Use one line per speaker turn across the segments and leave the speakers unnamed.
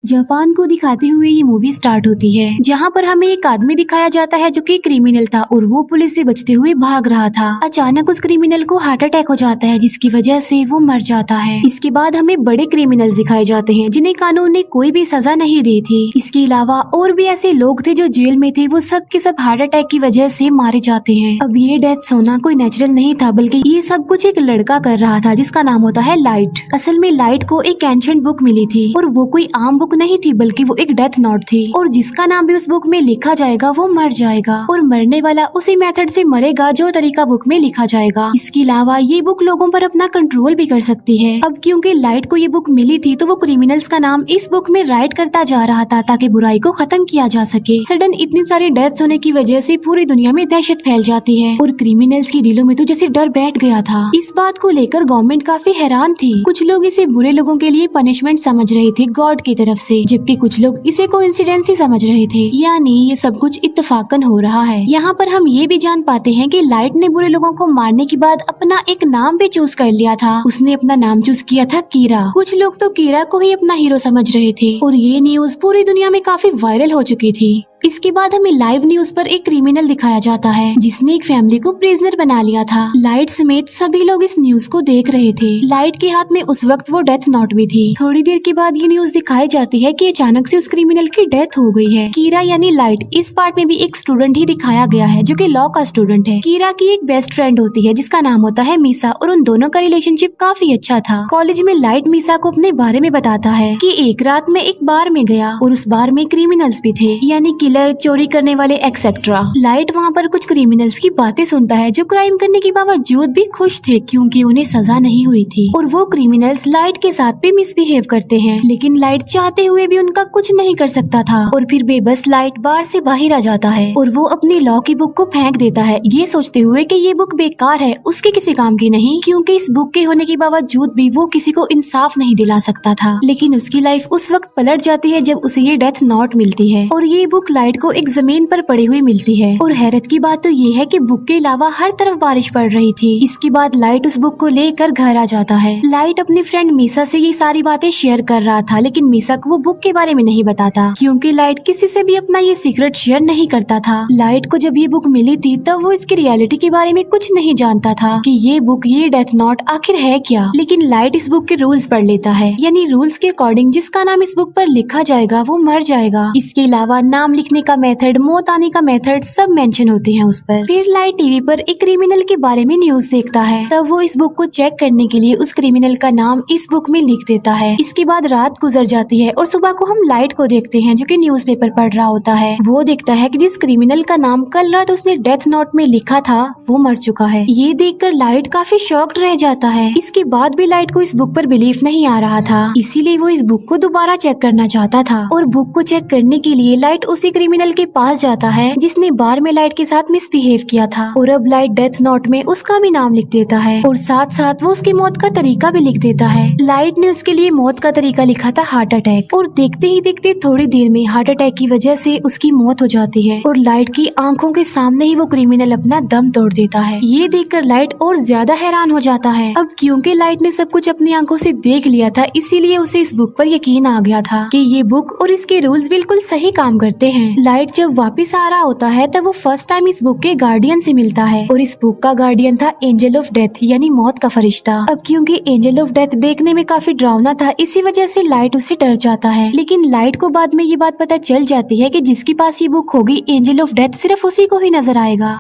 Japan को दिखाते हुए ये मूवी स्टार्ट होती है, जहाँ पर हमें एक आदमी दिखाया जाता है जो कि क्रिमिनल था और वो पुलिस से बचते हुए भाग रहा था। अचानक उस क्रिमिनल को हार्ट अटैक हो जाता है, जिसकी वजह से वो मर जाता है। इसके बाद हमें बड़े क्रिमिनल्स दिखाए जाते हैं जिन्हें कानून ने कोई भी सजा नहीं दी थी। इसके अलावा और भी ऐसे लोग थे जो जेल में थे, वो सब के सब हार्ट अटैक की वजह से मारे जाते हैं। अब ये डेथ सोना कोई नेचुरल नहीं था, बल्कि ये सब कुछ एक लड़का कर रहा था जिसका नाम होता है लाइट। असल में लाइट को एक एंशिएंट बुक मिली थी और वो कोई आम बुक नहीं थी, बल्कि वो एक डेथ नोट थी और जिसका नाम भी उस बुक में लिखा जाएगा वो मर जाएगा और मरने वाला उसी मेथड से मरेगा जो तरीका बुक में लिखा जाएगा। इसके अलावा ये बुक लोगों पर अपना कंट्रोल भी कर सकती है। अब क्योंकि लाइट को ये बुक मिली थी तो वो क्रिमिनल्स का नाम इस बुक में राइट करता जा रहा था ताकि बुराई को खत्म किया जा सके। सडन इतनी सारी डेथ्स होने की वजह से पूरी दुनिया में दहशत फैल जाती है और क्रिमिनल्स के दिलों में तो जैसे डर बैठ गया था। इस बात को लेकर गवर्नमेंट काफी हैरान थी। कुछ लोग इसे बुरे लोगों के लिए पनिशमेंट समझ रहे थे गॉड की तरफ से, जबकि कुछ लोग इसे कोइंसिडेंस ही समझ रहे थे, यानी ये सब कुछ इत्तेफाकन हो रहा है। यहाँ पर हम ये भी जान पाते हैं कि लाइट ने बुरे लोगों को मारने के बाद अपना एक नाम भी चूज कर लिया था। उसने अपना नाम चूज किया था कीरा। कुछ लोग तो कीरा को ही अपना हीरो समझ रहे थे और ये न्यूज पूरी दुनिया में काफी वायरल हो चुकी थी। इसके बाद हमें लाइव न्यूज पर एक क्रिमिनल दिखाया जाता है जिसने एक फैमिली को प्रिजनर बना लिया था। लाइट समेत सभी लोग इस न्यूज को देख रहे थे। लाइट के हाथ में उस वक्त वो डेथ नोट भी थी। थोड़ी देर के बाद ये न्यूज दिखाई जाती है कि अचानक से उस क्रिमिनल की डेथ हो गई है। कीरा यानी लाइट इस पार्ट में भी एक स्टूडेंट ही दिखाया गया है जो कि लॉ का स्टूडेंट है। कीरा की एक बेस्ट फ्रेंड होती है जिसका नाम होता है मीसा और उन दोनों का रिलेशनशिप काफी अच्छा था। कॉलेज में लाइट मीसा को अपने बारे में बताता है कि एक रात में एक बार में गया और उस बार में क्रिमिनल्स भी थे, यानी किलर, चोरी करने वाले एक्सेट्रा। लाइट वहाँ पर कुछ क्रिमिनल्स की बातें सुनता है जो क्राइम करने के बावजूद भी खुश थे क्योंकि उन्हें सजा नहीं हुई थी और वो क्रिमिनल्स लाइट के साथ भी मिसबिहेव करते हैं, लेकिन लाइट चाहते हुए भी उनका कुछ नहीं कर सकता था और फिर बेबस लाइट बार से बाहर आ जाता है और वो अपनी लॉ की बुक को फेंक देता है, ये सोचते हुए कि ये बुक बेकार है, उसके किसी काम की नहीं, क्योंकि इस बुक के होने के बावजूद भी वो किसी को इंसाफ नहीं दिला सकता था। लेकिन उसकी लाइफ उस वक्त पलट जाती है जब उसे ये डेथ नोट मिलती है और ये बुक लाइट को एक जमीन पर पड़ी हुई मिलती है। और हैरत की बात तो ये है कि बुक के अलावा हर तरफ बारिश पड़ रही थी। इसके बाद लाइट उस बुक को लेकर घर आ जाता है। लाइट अपनी फ्रेंड मीसा से ये सारी बातें शेयर कर रहा था, लेकिन मीसा को वो बुक के बारे में नहीं बताता क्योंकि लाइट किसी से भी अपना ये सीक्रेट शेयर नहीं करता था। लाइट को जब ये बुक मिली थी तब वो इसकी रियलिटी के बारे में कुछ नहीं जानता था कि ये बुक, ये डेथ नोट आखिर है क्या। लेकिन लाइट इस बुक के रूल्स पढ़ लेता है, यानी रूल्स के अकॉर्डिंग जिसका नाम इस बुक पर लिखा जाएगा वो मर जाएगा। इसके अलावा नाम लिखने का मेथड, मौत आने का मेथड सब मेंशन होते हैं उस पर। फिर लाइट टीवी पर एक क्रिमिनल के बारे में न्यूज देखता है, तब वो इस बुक को चेक करने के लिए उस क्रिमिनल का नाम इस बुक में लिख देता है। इसके बाद रात गुजर जाती है और सुबह को हम लाइट को देखते हैं जो कि न्यूज़पेपर पढ़ रहा होता है। वो देखता है कि जिस क्रिमिनल का नाम कल रात उसने डेथ नोट में लिखा था वो मर चुका है। ये देखकर लाइट काफी शॉक्ड रह जाता है। इसके बाद भी लाइट को इस बुक पर बिलीफ नहीं आ रहा था, इसीलिए वो इस बुक को दोबारा चेक करना चाहता था और बुक को चेक करने के लिए लाइट उसी क्रिमिनल के पास जाता है जिसने बार में लाइट के साथ मिसबिहेव किया था और अब लाइट डेथ नोट में उसका भी नाम लिख देता है और साथ साथ वो उसकी मौत का तरीका भी लिख देता है। लाइट ने उसके लिए मौत का तरीका लिखा था हार्ट अटैक और देखते ही देखते थोड़ी देर में हार्ट अटैक की वजह से उसकी मौत हो जाती है और लाइट की आंखों के सामने ही वो क्रिमिनल अपना दम तोड़ देता है। ये देखकर लाइट और ज्यादा हैरान हो जाता है। अब क्योंकि लाइट ने सब कुछ अपनी आंखों से देख लिया था, इसीलिए उसे इस बुक पर यकीन आ गया था कि ये बुक और इसके रूल्स बिल्कुल सही काम करते हैं। लाइट जब वापिस आ रहा होता है तब वो फर्स्ट टाइम इस बुक के गार्डियन से मिलता है और इस बुक का गार्डियन था एंजल ऑफ डेथ, यानी मौत का फरिश्ता। अब क्योंकि एंजल ऑफ डेथ देखने में काफी डरावना था, इसी वजह से लाइट उससे डर जाता है। लेकिन लाइट को बाद में ये बात पता चल जाती है कि जिसके पास ये बुक होगी एंजल ऑफ डेथ सिर्फ उसी को ही नजर आएगा।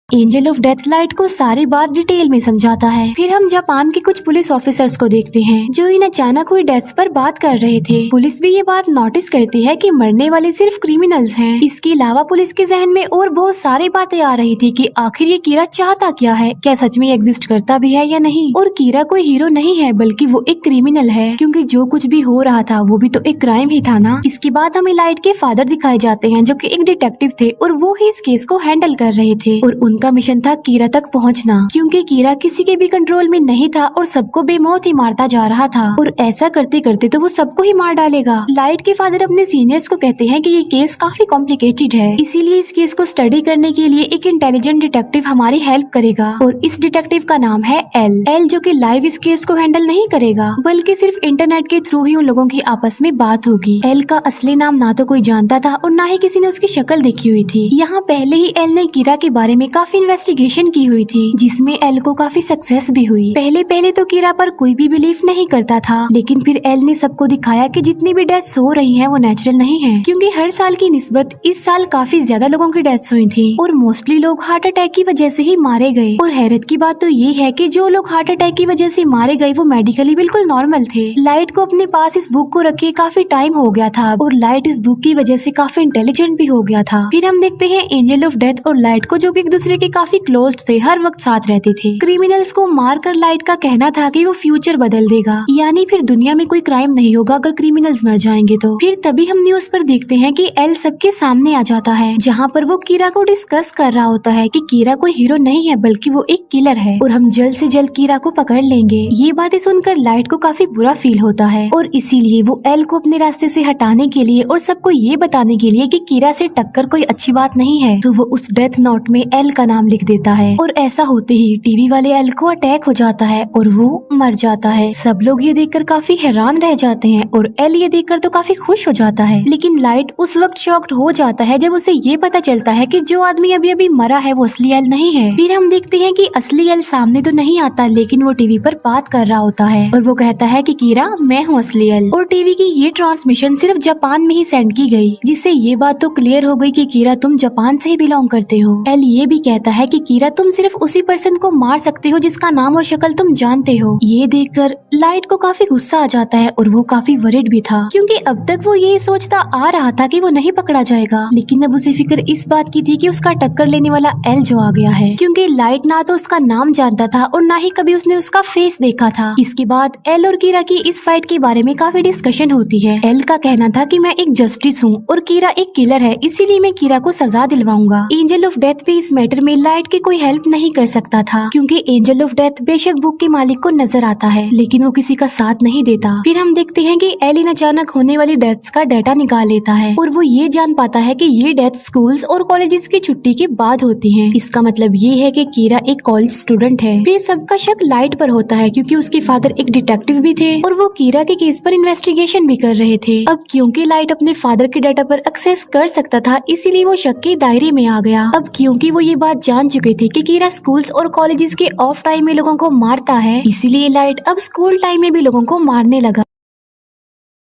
एंजल ऑफ डेथ लाइट को सारी बात डिटेल में समझाता है। फिर हम जापान के कुछ पुलिस ऑफिसर्स को देखते हैं जो इन अचानक हुई डेथ्स पर बात कर रहे थे। पुलिस भी ये बात नोटिस करती है कि मरने वाले सिर्फ क्रिमिनल्स हैं। इसके अलावा पुलिस के जहन में और बहुत सारी बातें आ रही थी कि आखिर ये कीरा चाहता क्या है, क्या सच में एग्जिस्ट करता भी है या नहीं। और कीरा कोई हीरो नहीं है बल्कि वो एक क्रिमिनल है, क्योंकि जो कुछ भी हो रहा था वो भी तो एक क्राइम ही था ना। इसके बाद हमें लाइट के फादर दिखाए जाते हैं जो कि एक डिटेक्टिव थे और वो ही इस केस को हैंडल कर रहे थे और उनका मिशन था कीरा तक पहुंचना, क्योंकि कीरा किसी के भी कंट्रोल में नहीं था और सबको बेमौत ही मारता जा रहा था और ऐसा करते करते तो वो सबको ही मार डालेगा। लाइट के फादर अपने सीनियर्स को कहते हैं कि ये केस काफी कॉम्प्लिकेटेड है, इसीलिए इस केस को स्टडी करने के लिए एक इंटेलिजेंट डिटेक्टिव हमारी हेल्प करेगा और इस डिटेक्टिव का नाम है एल जो कि लाइव इस केस को हैंडल नहीं करेगा, बल्कि सिर्फ इंटरनेट के थ्रू ही उन लोगों की आपस में बात होगी। एल का असली नाम ना तो कोई जानता था और ना ही किसी ने उसकी शक्ल देखी हुई थी। यहाँ पहले ही एल ने कीरा के बारे में काफी इन्वेस्टिगेशन की हुई थी, जिसमें एल को काफी सक्सेस भी हुई। पहले तो कीरा पर कोई भी बिलीव नहीं करता था, लेकिन फिर एल ने सबको दिखाया कि जितनी भी डेथ्स हो रही हैं वो नेचुरल नहीं है, क्योंकि हर साल की निस्बत इस साल काफी ज्यादा लोगों की डेथ्स हुई थी और मोस्टली लोग हार्ट अटैक की वजह से ही मारे गए। और हैरत की बात तो ये है कि जो लोग हार्ट अटैक की वजह से मारे गए वो मेडिकली बिल्कुल नॉर्मल थे। लाइट को अपने पास इस बुक को रखे काफी टाइम हो गया था और लाइट इस बुक की वजह से काफी इंटेलिजेंट भी हो गया था। फिर हम देखते हैं एंजल ऑफ डेथ और लाइट को, जो कि एक दूसरे के काफी क्लोज थे, हर वक्त साथ रहते थे। क्रिमिनल्स को मारकर लाइट का कहना था कि वो फ्यूचर बदल देगा, यानी फिर दुनिया में कोई क्राइम नहीं होगा अगर क्रिमिनल्स मर जाएंगे तो। फिर तभी हम न्यूज पर देखते हैं कि एल सबके सामने आ जाता है, जहाँ पर वो कीरा को डिस्कस कर रहा होता है कि कीरा कोई हीरो नहीं है बल्कि वो एक किलर है और हम जल्द से जल्द कीरा को पकड़ लेंगे। ये बातें सुनकर लाइट को काफी बुरा फील होता है और इसीलिए वो एल को अपने रास्ते से हटाने के लिए और सबको ये बताने के लिए कि कीरा से टक्कर कोई अच्छी बात नहीं है, तो वो उस डेथ नोट में एल का नाम लिख देता है। और ऐसा होते ही टीवी वाले एल को अटैक हो जाता है और वो मर जाता है। सब लोग ये देखकर काफी हैरान रह जाते हैं और एल ये देखकर तो काफी खुश हो जाता है, लेकिन लाइट उस वक्त शॉक्ड हो जाता है जब उसे ये पता चलता है कि जो आदमी अभी अभी मरा है वो असली एल नहीं है। फिर हम देखते हैं कि असली एल सामने तो नहीं आता, लेकिन वो टीवी पर बात कर रहा होता है और वो कहता है कि कीरा मैं हूँ असली एल। और टीवी की ये ट्रांसमिशन सिर्फ जापान में ही सेंड की गई, जिससे ये बात तो क्लियर हो गई कि कीरा तुम जापान से ही बिलोंग करते हो। एल ये भी कहता है कि कीरा तुम सिर्फ उसी पर्सन को मार सकते हो जिसका नाम और शक्ल तुम जानते हो। ये देखकर लाइट को काफी गुस्सा आ जाता है और वो काफी वरिड भी था, क्योंकि अब तक वो ये सोचता आ रहा था कि वो नहीं पकड़ा जाएगा, लेकिन अब उसे फिक्र इस बात की थी कि उसका टक्कर लेने वाला एल जो आ गया है, क्योंकि लाइट ना तो उसका नाम जानता था और ना ही कभी उसने उसका फेस देखा था। इसके बाद एल और कीरा की इस फाइट के बारे में काफी डिस्कशन होती है। एल का कहना था कि मैं एक जस्टिस हूँ और कीरा एक किलर है, इसीलिए मैं कीरा को सजा दिलवाऊंगा। एंजल ऑफ डेथ भी इस मैटर में लाइट की कोई हेल्प नहीं कर सकता था, क्योंकि एंजल ऑफ डेथ बेशक बुक के मालिक को नजर आता है, लेकिन वो किसी का साथ नहीं देता। फिर हम देखते हैं कि एलिन अचानक होने वाली डेथ्स का डाटा निकाल लेता है और वो ये जान पाता है कि ये डेथ स्कूल्स और कॉलेजेस की छुट्टी के बाद होती हैं। इसका मतलब ये है कि कीरा एक कॉलेज स्टूडेंट है। फिर सबका शक लाइट पर होता है, क्योंकि उसके फादर एक डिटेक्टिव भी थे और वो कीरा के केस पर इन्वेस्टिगेशन भी कर रहे थे। अब क्योंकि लाइट अपने फादर के डाटा पर एक्सेस कर सकता था, इसीलिए वो शक के दायरे में आ गया। अब क्योंकि वो ये बात जान चुके थे कि कीरा स्कूल्स और कॉलेजेस के ऑफ टाइम में लोगों को मारता है, इसीलिए लाइट अब स्कूल टाइम में भी लोगों को मारने लगा।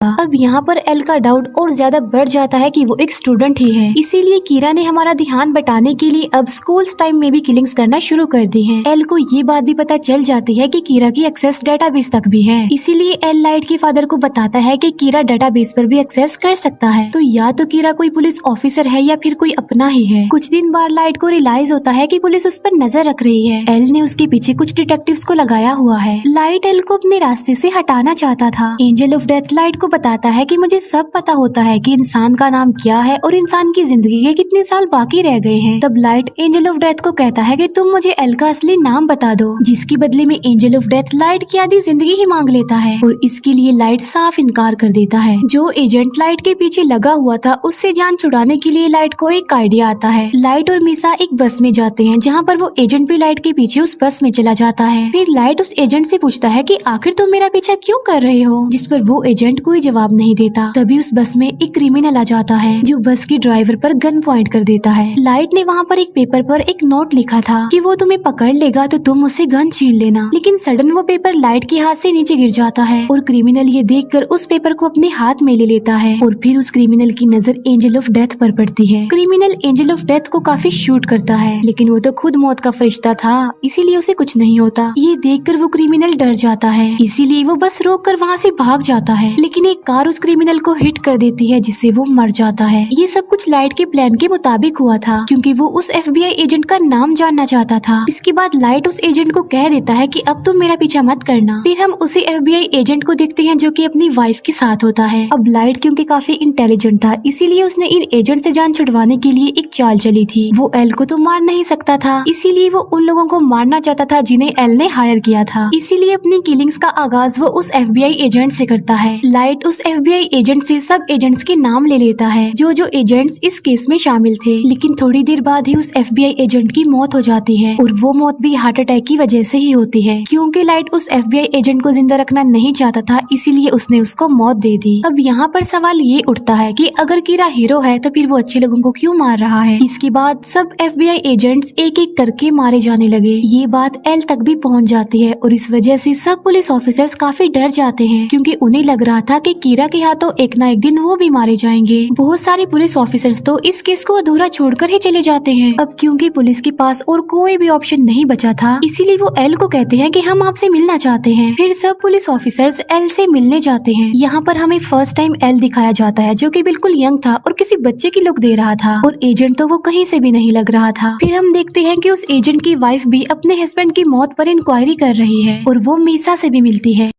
अब यहाँ पर एल का डाउट और ज्यादा बढ़ जाता है कि वो एक स्टूडेंट ही है, इसीलिए कीरा ने हमारा ध्यान बटाने के लिए अब स्कूल्स टाइम में भी किलिंग्स करना शुरू कर दी हैं। एल को ये बात भी पता चल जाती है कि कीरा की एक्सेस डेटाबेस तक भी है, इसीलिए एल लाइट के फादर को बताता है कि कीरा डेटाबेस पर भी एक्सेस कर सकता है। तो या तो कीरा कोई पुलिस ऑफिसर है या फिर कोई अपना ही है। कुछ दिन बाद लाइट को रियलाइज होता है कि पुलिस उस पर नजर रख रही है। एल ने उसके पीछे कुछ डिटेक्टिव्स को लगाया हुआ है। लाइट एल को अपने रास्ते से हटाना चाहता था। एंजल ऑफ डेथ लाइट को बताता है कि मुझे सब पता होता है कि इंसान का नाम क्या है और इंसान की जिंदगी के कितने साल बाकी रह गए हैं। तब लाइट एंजल ऑफ डेथ को कहता है कि तुम मुझे एल का असली नाम बता दो, जिसके बदले में एंजल ऑफ डेथ लाइट की आधी जिंदगी ही मांग लेता है और इसके लिए लाइट साफ इनकार कर देता है। जो एजेंट लाइट के पीछे लगा हुआ था उससे जान छुड़ाने के लिए लाइट को एक आइडिया आता है। लाइट और मीसा एक बस में जाते हैं, जहाँ पर वो एजेंट भी लाइट के पीछे उस बस में चला जाता है। फिर लाइट उस एजेंट से पूछता है कि आखिर तुम मेरा पीछा क्यों कर रहे हो, जिस पर वो एजेंट कोई जवाब नहीं देता। तभी उस बस में एक क्रिमिनल आ जाता है जो बस की ड्राइवर पर गन पॉइंट कर देता है। लाइट ने वहाँ पर एक पेपर पर एक नोट लिखा था कि वो तुम्हें पकड़ लेगा तो तुम उससे गन छीन लेना, लेकिन सडन वो पेपर लाइट के हाथ से नीचे गिर जाता है और क्रिमिनल ये देखकर उस पेपर को अपने हाथ में ले लेता है और फिर उस क्रिमिनल की नजर एंजल ऑफ डेथ पर पड़ती है। क्रिमिनल एंजल ऑफ डेथ को काफी शूट करता है, लेकिन वो तो खुद मौत का फरिश्ता था, इसीलिए उसे कुछ नहीं होता। ये देखकर वो क्रिमिनल डर जाता है, इसीलिए वो बस रोक कर वहाँ से भाग जाता है। लेकिन एक कार उस क्रिमिनल को हिट कर देती है जिससे वो मर जाता है। ये सब कुछ लाइट के प्लान के मुताबिक हुआ था क्योंकि वो उस FBI एजेंट का नाम जानना चाहता था। इसके बाद लाइट उस एजेंट को कह देता है कि अब तुम मेरा पीछा मत करना। फिर हम उसी FBI एजेंट को देखते हैं जो कि अपनी वाइफ के साथ होता है। अब लाइट क्योंकि काफी इंटेलिजेंट था इसीलिए उसने इन एजेंट से जान छुड़वाने के लिए एक चाल चली थी। वो एल को तो मार नहीं सकता था, इसीलिए वो उन लोगों को मारना चाहता था जिन्हें एल ने हायर किया था। इसीलिए अपनी किलिंग्स का आगाज वो उस FBI एजेंट से करता है। लाइट उस FBI एजेंट से सब एजेंट्स के नाम ले लेता है जो एजेंट्स इस केस में शामिल थे। लेकिन थोड़ी देर बाद ही उस FBI एजेंट की मौत हो जाती है और वो मौत भी हार्ट अटैक की वजह से ही होती है क्योंकि लाइट उस FBI एजेंट को जिंदा रखना नहीं चाहता था, इसीलिए उसने उसको मौत दे दी। अब यहाँ पर सवाल ये उठता है कि अगर कीरा हीरो है तो फिर वो अच्छे लोगों को क्यों मार रहा है। इसके बाद सब FBI एजेंट्स एक एक करके मारे जाने लगे। ये बात एल तक भी पहुँच जाती है और इस वजह से सब पुलिस ऑफिसर्स काफी डर जाते हैं क्योंकि उन्हें लग रहा था कि कीरा के हाथों एक ना एक दिन वो भी मारे जाएंगे। बहुत सारे पुलिस ऑफिसर्स तो इस केस को अधूरा छोड़कर ही चले जाते हैं। अब क्योंकि पुलिस के पास और कोई भी ऑप्शन नहीं बचा था इसीलिए वो एल को कहते हैं कि हम आपसे मिलना चाहते हैं। फिर सब पुलिस ऑफिसर्स एल से मिलने जाते हैं। यहाँ पर हमें फर्स्ट टाइम एल दिखाया जाता है जो कि बिल्कुल यंग था और किसी बच्चे की लुक दे रहा था और एजेंट तो वो कहीं से भी नहीं लग रहा था। फिर हम देखते हैं कि उस एजेंट की वाइफ भी अपने हस्बैंड की मौत पर इंक्वायरी कर रही है और वो मीसा से भी मिलती है।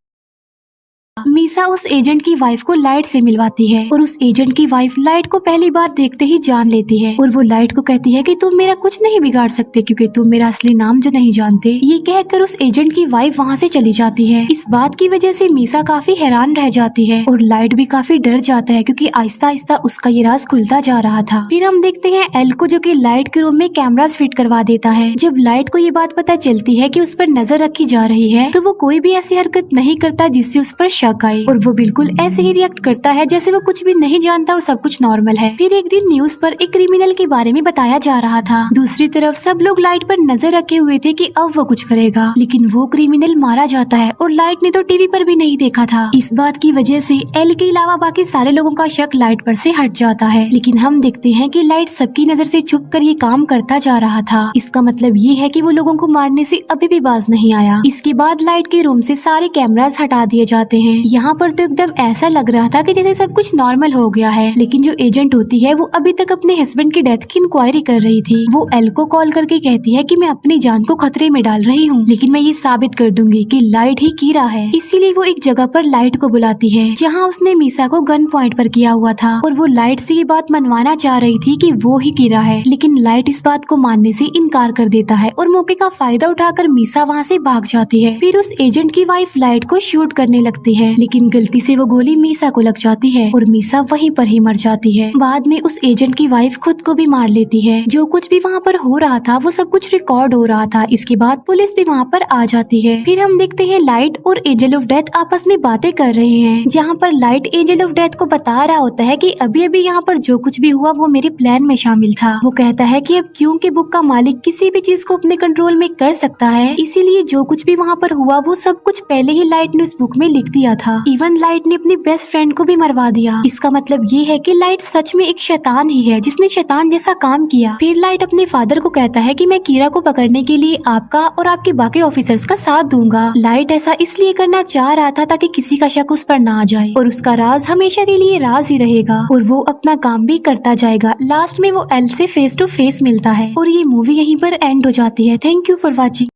मीसा उस एजेंट की वाइफ को लाइट से मिलवाती है और उस एजेंट की वाइफ लाइट को पहली बार देखते ही जान लेती है और वो लाइट को कहती है कि तुम मेरा कुछ नहीं बिगाड़ सकते क्योंकि तुम मेरा असली नाम जो नहीं जानते। ये कहकर उस एजेंट की वाइफ वहाँ से चली जाती है। इस बात की वजह से मीसा काफी हैरान रह जाती है और लाइट भी काफी डर जाता है क्योंकि आहिस्ता आहिस्ता उसका ये राज खुलता जा रहा था। फिर हम देखते हैं एल को जो कि लाइट के रूम में कैमरास फिट करवा देता है। जब लाइट को ये बात पता चलती है कि उस पर नजर रखी जा रही है तो वो कोई भी ऐसी हरकत नहीं करता जिससे उस पर शक आए और वो बिल्कुल ऐसे ही रिएक्ट करता है जैसे वो कुछ भी नहीं जानता और सब कुछ नॉर्मल है। फिर एक दिन न्यूज पर एक क्रिमिनल के बारे में बताया जा रहा था। दूसरी तरफ सब लोग लाइट पर नजर रखे हुए थे कि अब वो कुछ करेगा, लेकिन वो क्रिमिनल मारा जाता है और लाइट ने तो टीवी पर भी नहीं देखा था। इस बात की वजह से एल के अलावा बाकी सारे लोगों का शक लाइट पर से हट जाता है। लेकिन हम देखते हैं कि लाइट सबकी नजर से छुप कर ये काम करता जा रहा था। इसका मतलब ये है कि वो लोगों को मारने से अभी भी बाज नहीं आया। इसके बाद लाइट के रूम से सारे कैमरास हटा दिए जाते हैं। यहाँ पर तो एकदम ऐसा लग रहा था कि जैसे सब कुछ नॉर्मल हो गया है, लेकिन जो एजेंट होती है वो अभी तक अपने हस्बैंड की डेथ की इंक्वायरी कर रही थी। वो एल को कॉल करके कहती है कि मैं अपनी जान को खतरे में डाल रही हूँ, लेकिन मैं ये साबित कर दूंगी कि लाइट ही कीरा है। इसीलिए वो एक जगह पर लाइट को बुलाती है जहाँ उसने मीसा को गन पॉइंट पर किया हुआ था और वो लाइट से ये बात मनवाना चाह रही थी कि वो ही कीरा है, लेकिन लाइट इस बात को मानने से इनकार कर देता है और मौके का फायदा उठाकर मीसा वहाँ से भाग जाती है। फिर उस एजेंट की वाइफ लाइट को शूट करने लगती है, लेकिन गलती से वो गोली मीसा को लग जाती है और मीसा वहीं पर ही मर जाती है। बाद में उस एजेंट की वाइफ खुद को भी मार लेती है। जो कुछ भी वहाँ पर हो रहा था वो सब कुछ रिकॉर्ड हो रहा था। इसके बाद पुलिस भी वहाँ पर आ जाती है। फिर हम देखते हैं लाइट और एंजल ऑफ डेथ आपस में बातें कर रहे हैं, जहाँ पर लाइट एंजल ऑफ डेथ को बता रहा होता है कि अभी अभी यहाँ पर जो कुछ भी हुआ वो मेरे प्लान में शामिल था। वो कहता है कि अब क्योंकि बुक का मालिक किसी भी चीज को अपने कंट्रोल में कर सकता है, इसीलिए जो कुछ भी वहाँ पर हुआ वो सब कुछ पहले ही लाइट ने उस बुक में लिख दिया था। इवन लाइट ने अपनी बेस्ट फ्रेंड को भी मरवा दिया। इसका मतलब ये है कि लाइट सच में एक शैतान ही है जिसने शैतान जैसा काम किया। फिर लाइट अपने फादर को कहता है कि मैं कीरा को पकड़ने के लिए आपका और आपके बाकी ऑफिसर्स का साथ दूंगा। लाइट ऐसा इसलिए करना चाह रहा था ताकि किसी का शक उस पर ना आ जाए और उसका राज हमेशा के लिए राज ही रहेगा और वो अपना काम भी करता जाएगा। लास्ट में वो एल से फेस टू फेस मिलता है और ये मूवी यहीं पर एंड हो जाती है। Thank you for watching.